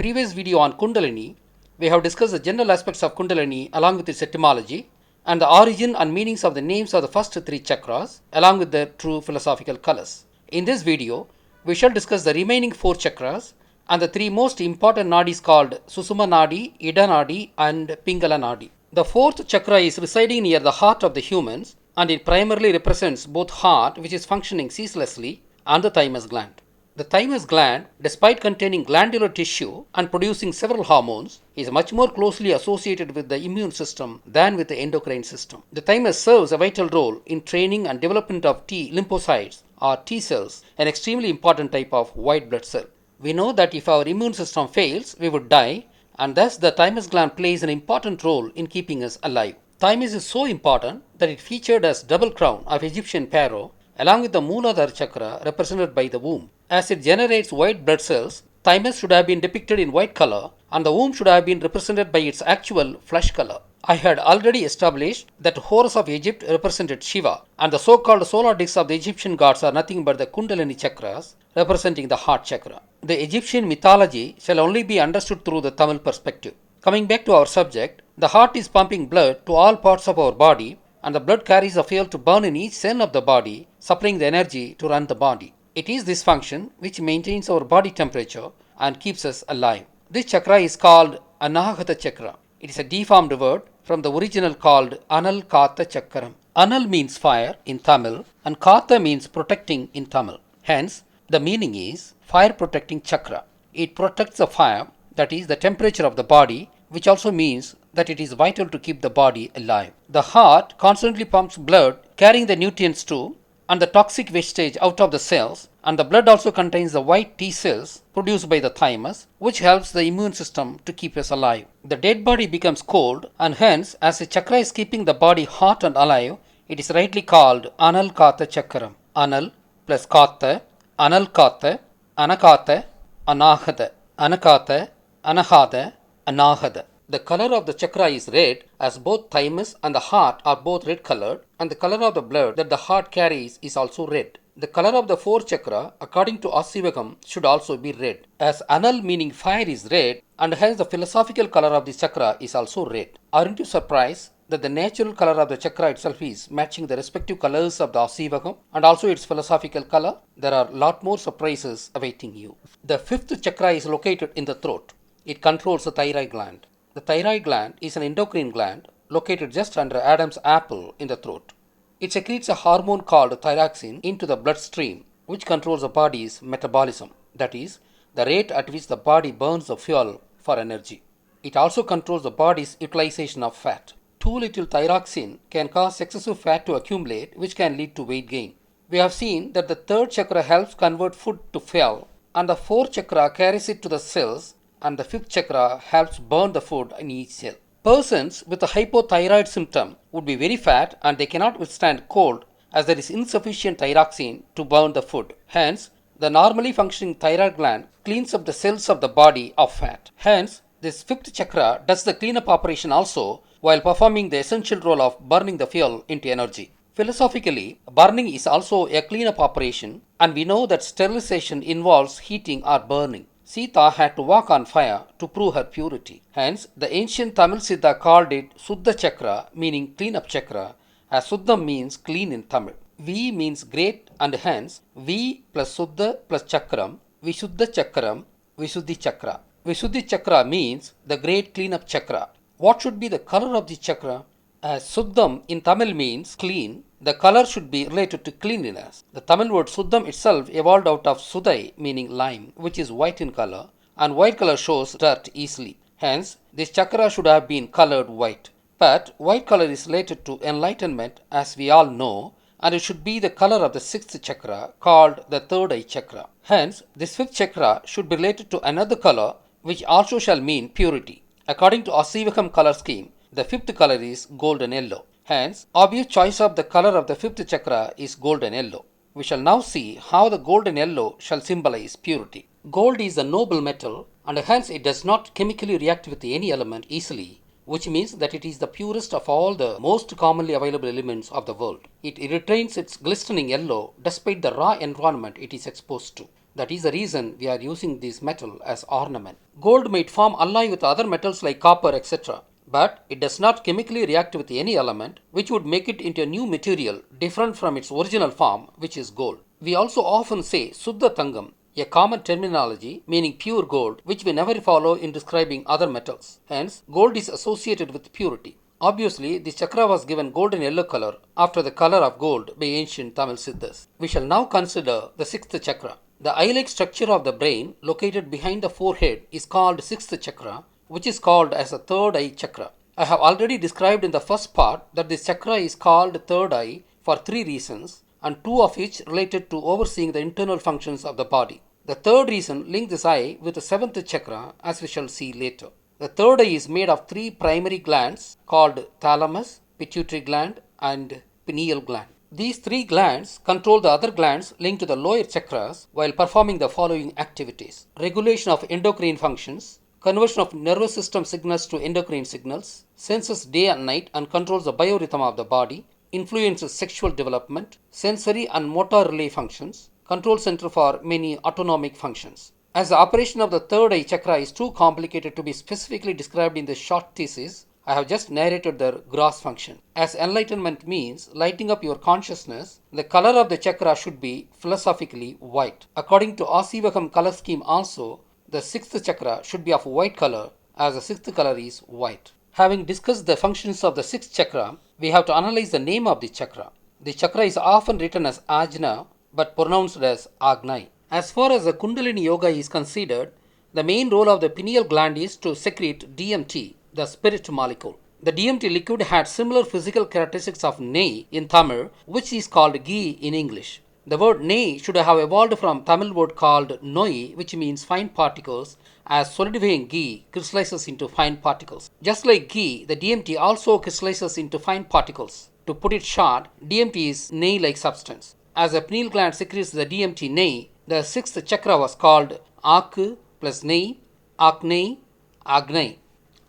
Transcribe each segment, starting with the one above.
previous video on Kundalini, we have discussed the general aspects of Kundalini along with its etymology and the origin and meanings of the names of the first three chakras along with their true philosophical colors. In this video, we shall discuss the remaining four chakras and the three most important nadis called Susuma Nadi, Ida Nadi and Pingala Nadi. The fourth chakra is residing near the heart of the humans and it primarily represents both heart, which is functioning ceaselessly, and the thymus gland. The thymus gland, despite containing glandular tissue and producing several hormones, is much more closely associated with the immune system than with the endocrine system. The thymus serves a vital role in training and development of T lymphocytes or T cells, an extremely important type of white blood cell. We know that if our immune system fails, we would die, and thus the thymus gland plays an important role in keeping us alive. Thymus is so important that it featured as double crown of Egyptian pharaoh along with the Mooladhara Chakra represented by the womb. As it generates white blood cells, thymus should have been depicted in white color and the womb should have been represented by its actual flesh color. I had already established that Horus of Egypt represented Shiva and the so-called solar discs of the Egyptian gods are nothing but the Kundalini chakras representing the heart chakra. The Egyptian mythology shall only be understood through the Tamil perspective. Coming back to our subject, the heart is pumping blood to all parts of our body and the blood carries the fuel to burn in each cell of the body, supplying the energy to run the body. It is this function which maintains our body temperature and keeps us alive. This chakra is called Anahata Chakra. It is a deformed word from the original called Anahata Chakra. Anal means fire in Tamil and Kata means protecting in Tamil. Hence, the meaning is fire protecting chakra. It protects the fire, that is the temperature of the body, which also means that it is vital to keep the body alive. The heart constantly pumps blood carrying the nutrients to and the toxic wastage out of the cells, and the blood also contains the white T cells produced by the thymus, which helps the immune system to keep us alive. The dead body becomes cold, and hence, as the chakra is keeping the body hot and alive, it is rightly called Anahata Chakra. Anal plus Kata, Analkata, Anakata, Anahata, Anakata, Anahata, Anahata. The color of the chakra is red as both thymus and the heart are both red colored and the color of the blood that the heart carries is also red. The color of the fourth chakra according to Aaseevaha should also be red as Anal meaning fire is red and hence the philosophical color of this chakra is also red. Aren't you surprised that the natural color of the chakra itself is matching the respective colors of the Aaseevaha and also its philosophical color? There are a lot more surprises awaiting you. The fifth chakra is located in the throat. It controls the thyroid gland. The thyroid gland is an endocrine gland located just under Adam's apple in the throat. It secretes a hormone called thyroxine into the bloodstream, which controls the body's metabolism, that is, the rate at which the body burns the fuel for energy. It also controls the body's utilization of fat. Too little thyroxine can cause excessive fat to accumulate, which can lead to weight gain. We have seen that the third chakra helps convert food to fuel, and the fourth chakra carries it to the cells, and the fifth chakra helps burn the food in each cell. Persons with a hypothyroid symptom would be very fat and they cannot withstand cold as there is insufficient thyroxine to burn the food. Hence, the normally functioning thyroid gland cleans up the cells of the body of fat. Hence, this fifth chakra does the cleanup operation also while performing the essential role of burning the fuel into energy. Philosophically, burning is also a cleanup operation and we know that sterilization involves heating or burning. Sita had to walk on fire to prove her purity. Hence, the ancient Tamil Siddha called it Suddha Chakra, meaning clean-up chakra, as Suddham means clean in Tamil. V means great and hence V plus Suddha plus Chakram, Visuddhi Chakram, Visuddhi Chakra. Visuddhi Chakra means the great clean-up chakra. What should be the color of the chakra? As Suddham in Tamil means clean, the color should be related to cleanliness. The Tamil word Suddham itself evolved out of Sudai meaning lime, which is white in color, and white color shows dirt easily. Hence, this chakra should have been colored white. But white color is related to enlightenment as we all know, and it should be the color of the sixth chakra called the third eye chakra. Hence, this fifth chakra should be related to another color which also shall mean purity. According to Aaseevaha color scheme, the fifth color is golden yellow. Hence, obvious choice of the color of the fifth chakra is golden yellow. We shall now see how the golden yellow shall symbolize purity. Gold is a noble metal and hence it does not chemically react with any element easily, which means that it is the purest of all the most commonly available elements of the world. It retains its glistening yellow despite the raw environment it is exposed to. That is the reason we are using this metal as ornament. Gold might form alloy with other metals like copper, etc. But it does not chemically react with any element, which would make it into a new material different from its original form, which is gold. We also often say Suddha Tangam, a common terminology meaning pure gold, which we never follow in describing other metals. Hence, gold is associated with purity. Obviously, this chakra was given golden yellow color after the color of gold by ancient Tamil Siddhars. We shall now consider the sixth chakra. The eye-like structure of the brain located behind the forehead is called sixth chakra, which is called as a third eye chakra. I have already described in the first part that this chakra is called third eye for three reasons, and two of which related to overseeing the internal functions of the body. The third reason links this eye with the seventh chakra, as we shall see later. The third eye is made of three primary glands called thalamus, pituitary gland, and pineal gland. These three glands control the other glands linked to the lower chakras while performing the following activities: regulation of endocrine functions, conversion of nervous system signals to endocrine signals, senses day and night and controls the biorhythm of the body, influences sexual development, sensory and motor relay functions, control center for many autonomic functions. As the operation of the third eye chakra is too complicated to be specifically described in this short thesis, I have just narrated their gross function. As enlightenment means lighting up your consciousness, the color of the chakra should be philosophically white. According to Aaseevaha color scheme also, the sixth chakra should be of white color, as the sixth color is white. Having discussed the functions of the sixth chakra, we have to analyze the name of the chakra. The chakra is often written as Ajna but pronounced as Agni. As far as the Kundalini Yoga is considered, the main role of the pineal gland is to secrete DMT, the spirit molecule. The DMT liquid had similar physical characteristics of ney in Tamil, which is called ghee in English. The word ney should have evolved from Tamil word called noi, which means fine particles, as solidifying ghee crystallizes into fine particles. Just like ghee, the DMT also crystallizes into fine particles. To put it short, DMT is ney-like substance. As the pineal gland secretes the DMT ney, the sixth chakra was called Aku plus ney, Aknei, Agnai.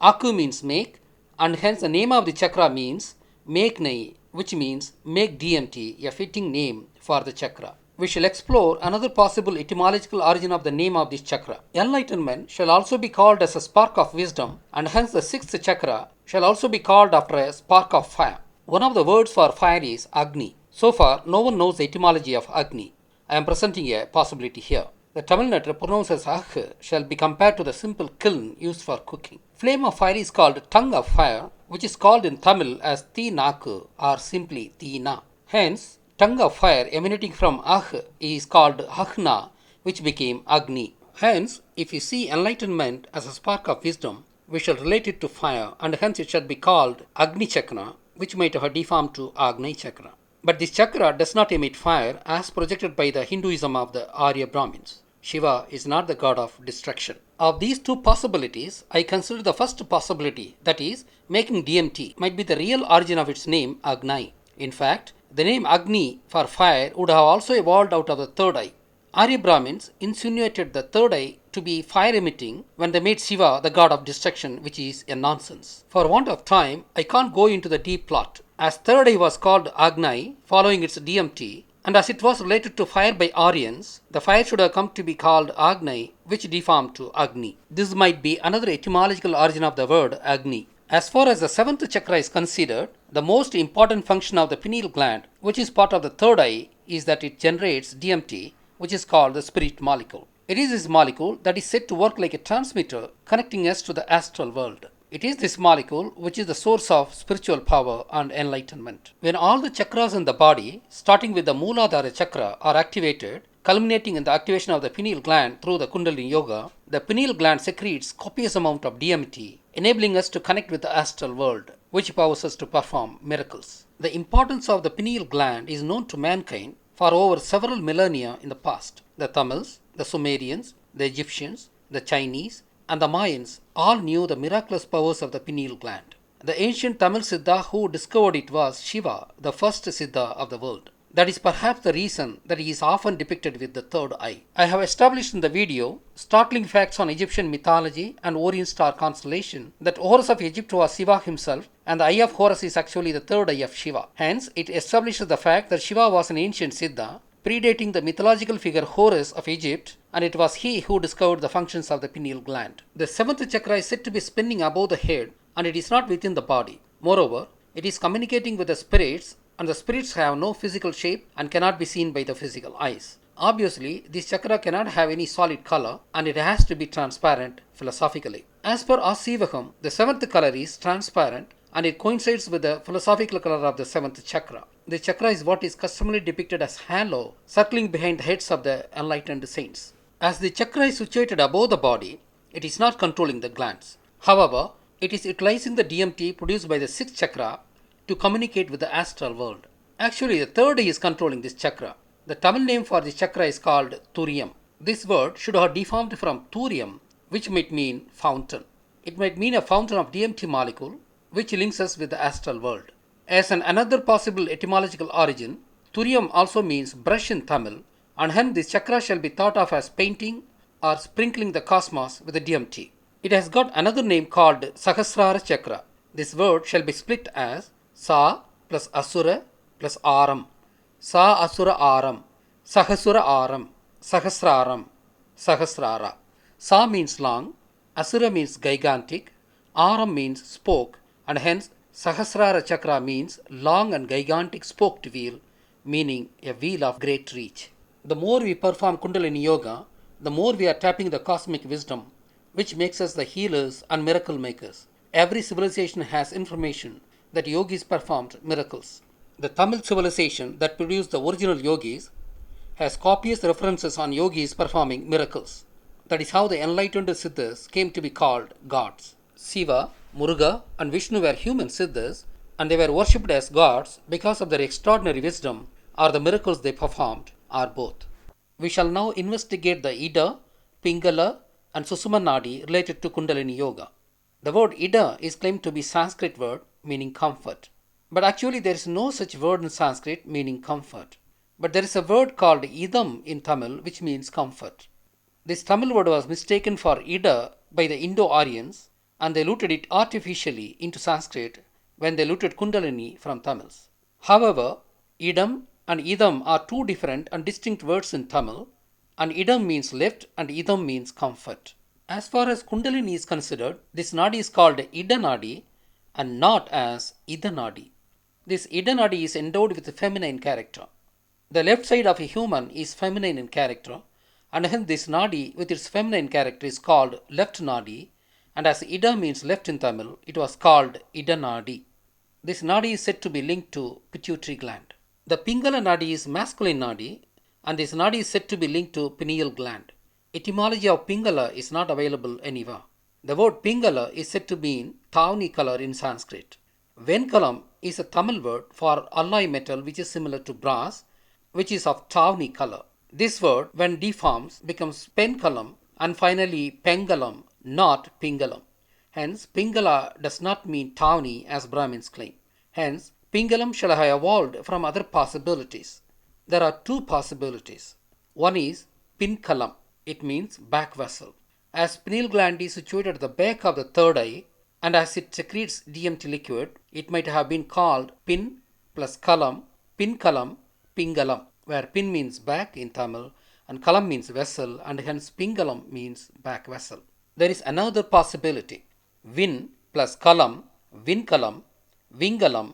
Aku means make, and hence the name of the chakra means make nei, which means make DMT, a fitting name for the chakra. We shall explore another possible etymological origin of the name of this chakra. Enlightenment shall also be called as a spark of wisdom, and hence the sixth chakra shall also be called after a spark of fire. One of the words for fire is Agni. So far, no one knows the etymology of Agni. I am presenting a possibility here. The Tamil letter pronounced as Akh shall be compared to the simple kiln used for cooking. Flame of fire is called tongue of fire, which is called in Tamil as Thi Naku or simply Thi Na. Hence, tongue of fire emanating from Akh is called Akhna, which became Agni. Hence, if you see enlightenment as a spark of wisdom, we shall relate it to fire, and hence it shall be called Agni Chakra, which might have deformed to Agni Chakra. But this chakra does not emit fire as projected by the Hinduism of the Arya Brahmins. Shiva is not the god of destruction. Of these two possibilities, I consider the first possibility, that is, making DMT, might be the real origin of its name Agni. In fact, the name Agni for fire would have also evolved out of the third eye. Arya Brahmins insinuated the third eye to be fire emitting when they made Shiva the god of destruction, which is a nonsense. For want of time, I can't go into the deep plot. As third eye was called Agni, following its DMT, and as it was related to fire by Aryans, the fire should have come to be called Agni, which deformed to Agni. This might be another etymological origin of the word Agni. As far as the seventh chakra is considered, the most important function of the pineal gland, which is part of the third eye, is that it generates DMT, which is called the spirit molecule. It is this molecule that is said to work like a transmitter connecting us to the astral world. It is this molecule which is the source of spiritual power and enlightenment. When all the chakras in the body, starting with the Mooladhara Chakra, are activated, culminating in the activation of the pineal gland through the Kundalini Yoga, the pineal gland secretes copious amount of DMT, enabling us to connect with the astral world, which powers us to perform miracles. The importance of the pineal gland is known to mankind for over several millennia in the past. The Tamils, the Sumerians, the Egyptians, the Chinese, and the Mayans all knew the miraculous powers of the pineal gland. The ancient Tamil Siddha who discovered it was Shiva, the first Siddha of the world. That is perhaps the reason that he is often depicted with the third eye. I have established in the video startling facts on Egyptian mythology and Orient star constellation that Horus of Egypt was Shiva himself, and the eye of Horus is actually the third eye of Shiva. Hence, it establishes the fact that Shiva was an ancient Siddha, predating the mythological figure Horus of Egypt, and it was he who discovered the functions of the pineal gland. The seventh chakra is said to be spinning above the head, and it is not within the body. Moreover, it is communicating with the spirits, and the spirits have no physical shape and cannot be seen by the physical eyes. Obviously, this chakra cannot have any solid color, and it has to be transparent philosophically. As per Aaseevaham, the seventh color is transparent, and it coincides with the philosophical color of the seventh chakra. The chakra is what is customarily depicted as halo, circling behind the heads of the enlightened saints. As the chakra is situated above the body, it is not controlling the glands. However, it is utilizing the DMT produced by the sixth chakra to communicate with the astral world. Actually, the third eye is controlling this chakra. The Tamil name for this chakra is called Thuriyam. This word should have deformed from Thurium, which might mean fountain. It might mean a fountain of DMT molecule, which links us with the astral world. As another possible etymological origin, Thuriyam also means brush in Tamil, and hence this chakra shall be thought of as painting or sprinkling the cosmos with the DMT. It has got another name called Sahasrara Chakra. This word shall be split as Sa plus Asura plus Aram. Sa Asura Aram, Sahasura Aram, Sahasraram, Sahasrara. Sa means long, Asura means gigantic, Aram means spoke, and hence Sahasrara Chakra means long and gigantic spoked wheel, meaning a wheel of great reach. The more we perform Kundalini Yoga, the more we are tapping the cosmic wisdom, which makes us the healers and miracle makers. Every civilization has information that yogis performed miracles. The Tamil civilization that produced the original yogis has copious references on yogis performing miracles. That is how the enlightened Siddhars came to be called gods. Siva, Muruga, and Vishnu were human Siddhas, and they were worshipped as gods because of their extraordinary wisdom or the miracles they performed, or both. We shall now investigate the Ida, Pingala, and Susuma Nadi related to Kundalini Yoga. The word Ida is claimed to be Sanskrit word meaning comfort. But actually there is no such word in Sanskrit meaning comfort. But there is a word called Idam in Tamil which means comfort. This Tamil word was mistaken for Ida by the Indo-Aryans, and they looted it artificially into Sanskrit when they looted Kundalini from Tamils. However, Idam and Idam are two different and distinct words in Tamil, and Idam means left and Idam means comfort. As far as Kundalini is considered, this Nadi is called Ida Nadi and not as Ida Nadi. This Ida Nadi is endowed with a feminine character. The left side of a human is feminine in character, and hence this Nadi with its feminine character is called left Nadi, and as Ida means left in Tamil, it was called Ida Nadi. This Nadi is said to be linked to pituitary gland. The Pingala Nadi is masculine Nadi, and this Nadi is said to be linked to pineal gland. Etymology of Pingala is not available anywhere. The word Pingala is said to mean tawny color in Sanskrit. Venkalam is a Tamil word for alloy metal which is similar to brass, which is of tawny color. This word, when deforms, becomes Penkalam and finally Pengalam, not Pingalam. Hence, Pingala does not mean tawny as Brahmins claim. Hence, Pingalam shall have evolved from other possibilities. There are two possibilities. One is Pinkalam. It means back vessel. As pineal gland is situated at the back of the third eye, and as it secretes DMT liquid, it might have been called Pin plus Kalam, Pinkalam, Pingalam, where Pin means back in Tamil and Kalam means vessel, and hence Pingalam means back vessel. There is another possibility. Vin plus Kalam, Vinkalam, Vingalam,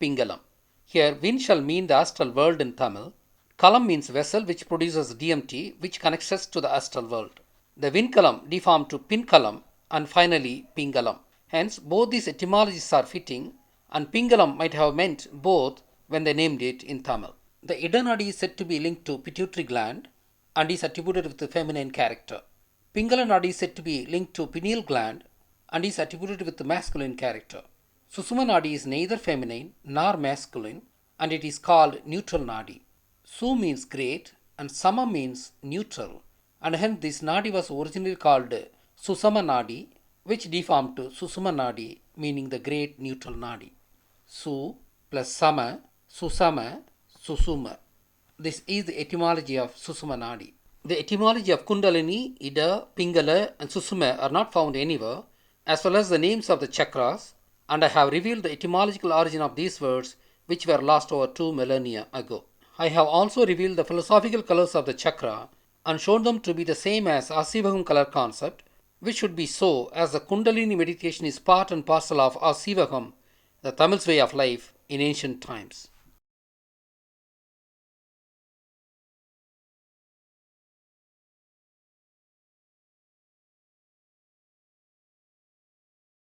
Pingalam. Here Vin shall mean the astral world in Tamil. Kalam means vessel which produces DMT which connects us to the astral world. The Vinkalam deformed to Pinkalam and finally Pingalam. Hence both these etymologies are fitting, and Pingalam might have meant both when they named it in Tamil. The Ida Nadi is said to be linked to pituitary gland and is attributed with the feminine character. Pingala Nadi is said to be linked to pineal gland and is attributed with the masculine character. Susuma Nadi is neither feminine nor masculine, and it is called neutral Nadi. Su means great and Sama means neutral, and hence this Nadi was originally called Susama Nadi, which deformed to Susuma Nadi, meaning the great neutral Nadi. Su plus Sama, Susama, Susuma. This is the etymology of Susuma Nadi. The etymology of Kundalini, Ida, Pingala, and Susuma are not found anywhere, as well as the names of the chakras, and I have revealed the etymological origin of these words which were lost over 2 millennia ago. I have also revealed the philosophical colors of the chakra and shown them to be the same as Aaseevaham color concept, which should be so as the Kundalini meditation is part and parcel of Aaseevaham, the Tamil's way of life in ancient times.